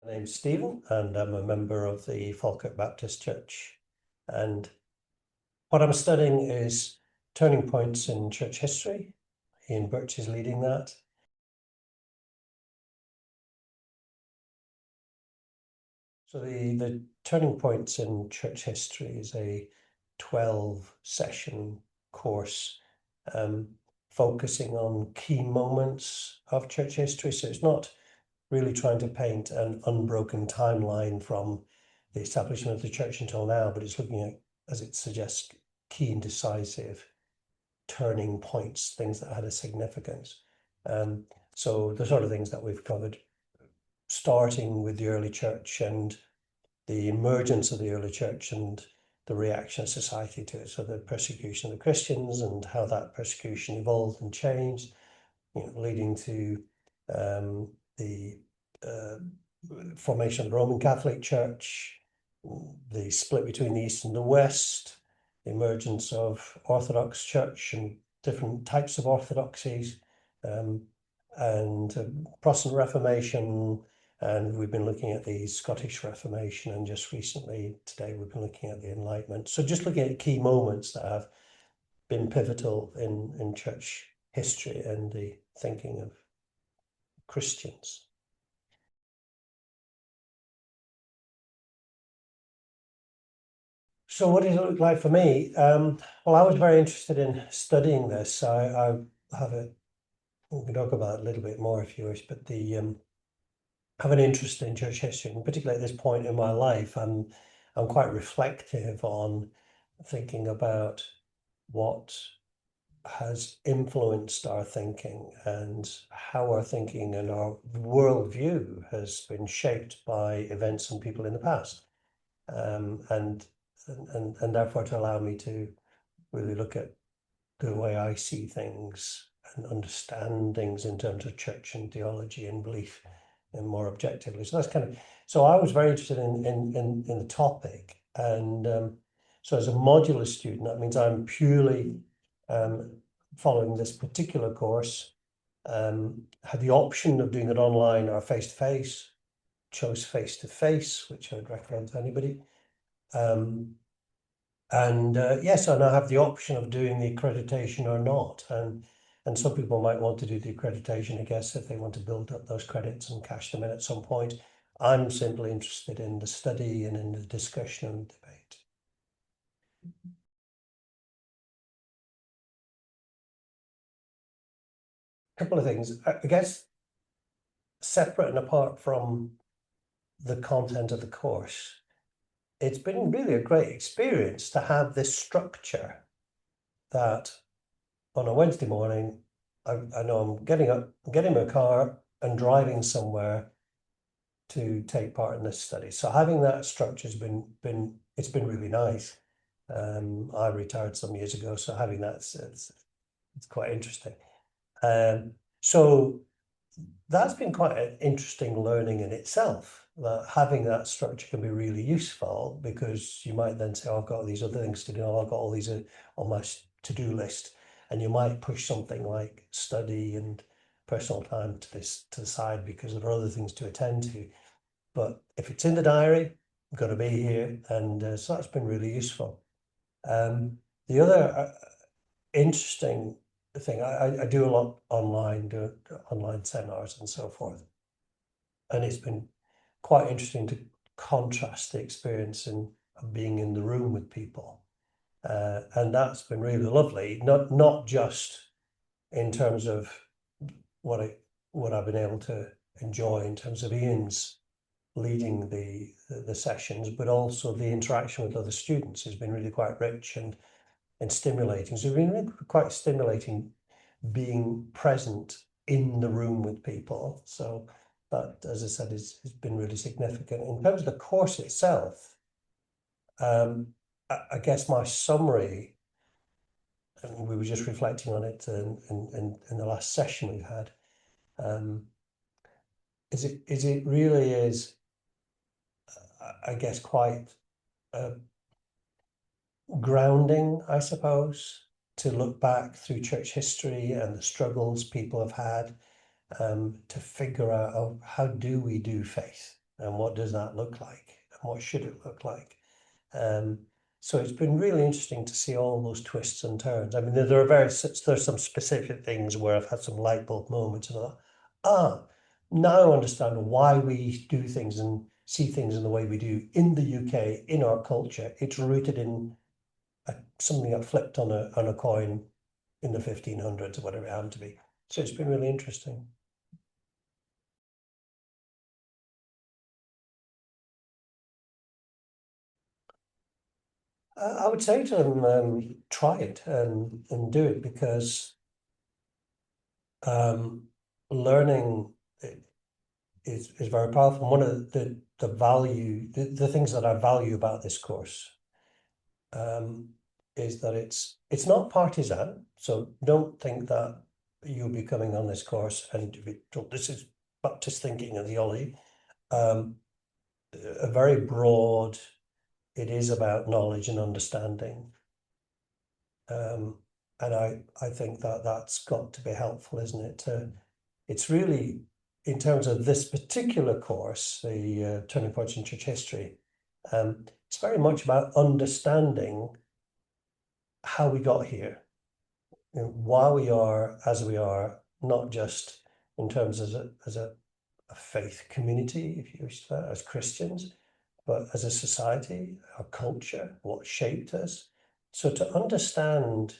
My name's Stephen, and I'm a member of the Falkirk Baptist Church. And what I'm studying is turning points in church history. Ian Birch is leading that. So the turning points in church history is a 12-session course focusing on key moments of church history. So it's not really trying to paint an unbroken timeline from the establishment of the church until now, but it's looking at, as it suggests, key and decisive turning points, things that had a significance. So the sort of things that we've covered, starting with the early church and the emergence of the early church and the reaction of society to it. So the persecution of the Christians and how that persecution evolved and changed, leading to the formation of the Roman Catholic Church, the split between the East and the West, the emergence of Orthodox Church and different types of orthodoxies, and Protestant Reformation. And we've been looking at the Scottish Reformation, and just recently, today, we've been looking at the Enlightenment. So just looking at key moments that have been pivotal in church history and the thinking of Christians. So what does it look like for me? Well, I was very interested in studying this. I have we can talk about it a little bit more if you wish, but have an interest in church history, and particularly at this point in my life, I'm quite reflective on thinking about what has influenced our thinking and how our thinking and our worldview has been shaped by events and people in the past. And therefore to allow me to really look at the way I see things and understand things in terms of church and theology and belief and more objectively. So so I was very interested in the topic. And so as a modular student, that means I'm purely following this particular course, had the option of doing it online or face-to-face, chose face-to-face, which I'd recommend to anybody. Yes, and I have the option of doing the accreditation or not. And some people might want to do the accreditation, I guess, if they want to build up those credits and cash them in at some point. I'm simply interested in the study and in the discussion and debate. A couple of things, I guess, separate and apart from the content of the course, it's been really a great experience to have this structure that on a Wednesday morning, I know I'm getting up, getting my car and driving somewhere to take part in this study. So having that structure has been it's been really nice. I retired some years ago, so having that it's quite interesting. So that's been quite an interesting learning in itself. That having that structure can be really useful, because you might then say, oh, I've got all these other things to do. I've got all these on my to-do list, and you might push something like study and personal time to the side because there are other things to attend to. But if it's in the diary, I've got to be here, and so that's been really useful. The other interesting thing, I do a lot online, do online seminars and so forth, and it's been quite interesting to contrast the experience of being in the room with people, and that's been really lovely. Not just in terms of what I've been able to enjoy in terms of Ian's leading the sessions, but also the interaction with other students has been really quite rich and stimulating. So it's been really quite stimulating being present in the room with people. So that, as I said, has been really significant. In terms of the course itself, I guess my summary, and we were just reflecting on it in the last session we had, is it really is, I guess, quite grounding, I suppose, to look back through church history and the struggles people have had, to figure out, oh, how do we do faith? and what does that look like, and what should it look like? Um, so it's been really interesting to see all those twists and turns. I mean, there are there's some specific things where I've had some light bulb moments and I thought, now I understand why we do things and see things in the way we do in the UK, in our culture. It's rooted in something that flipped on a coin in the 1500s or whatever it happened to be. So it's been really interesting. I would say to them, try it and do it because um, learning is very powerful. One of the things that I value about this course um, is that it's not partisan. So don't think that you'll be coming on this course and this is Baptist thinking and theology. Um, a very broad. It is about knowledge and understanding. Um, and I think that that's got to be helpful, isn't it? It's really, in terms of this particular course, the Turning Points in Church History, it's very much about understanding how we got here, why we are as we are, not just in terms as a faith community, if you wish to, as Christians, but as a society, our culture, what shaped us. So to understand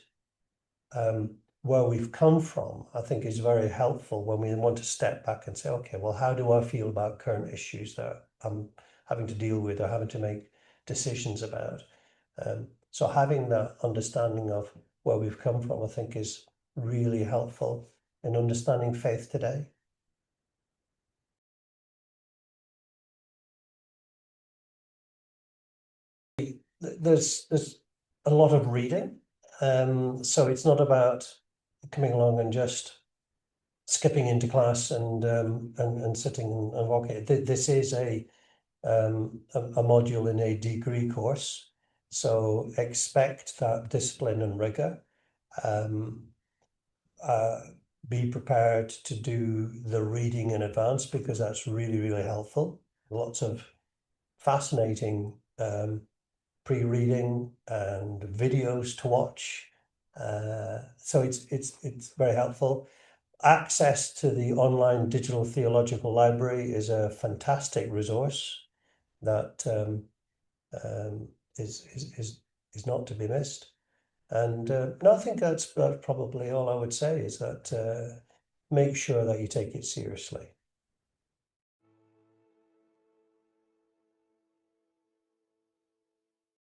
where we've come from, I think is very helpful when we want to step back and say, okay, well, how do I feel about current issues that I'm having to deal with or having to make decisions about? So having that understanding of where we've come from, I think is really helpful in understanding faith today. There's a lot of reading. So it's not about coming along and just skipping into class and sitting and walking. This is a module in a degree course, so expect that discipline and rigor. Um, uh, be prepared to do the reading in advance because that's really helpful. Lots of fascinating pre-reading and videos to watch. So it's very helpful. Access to the online digital theological library is a fantastic resource that um, is, is, is, is not to be missed. And no, I think that's probably all I would say is that make sure that you take it seriously.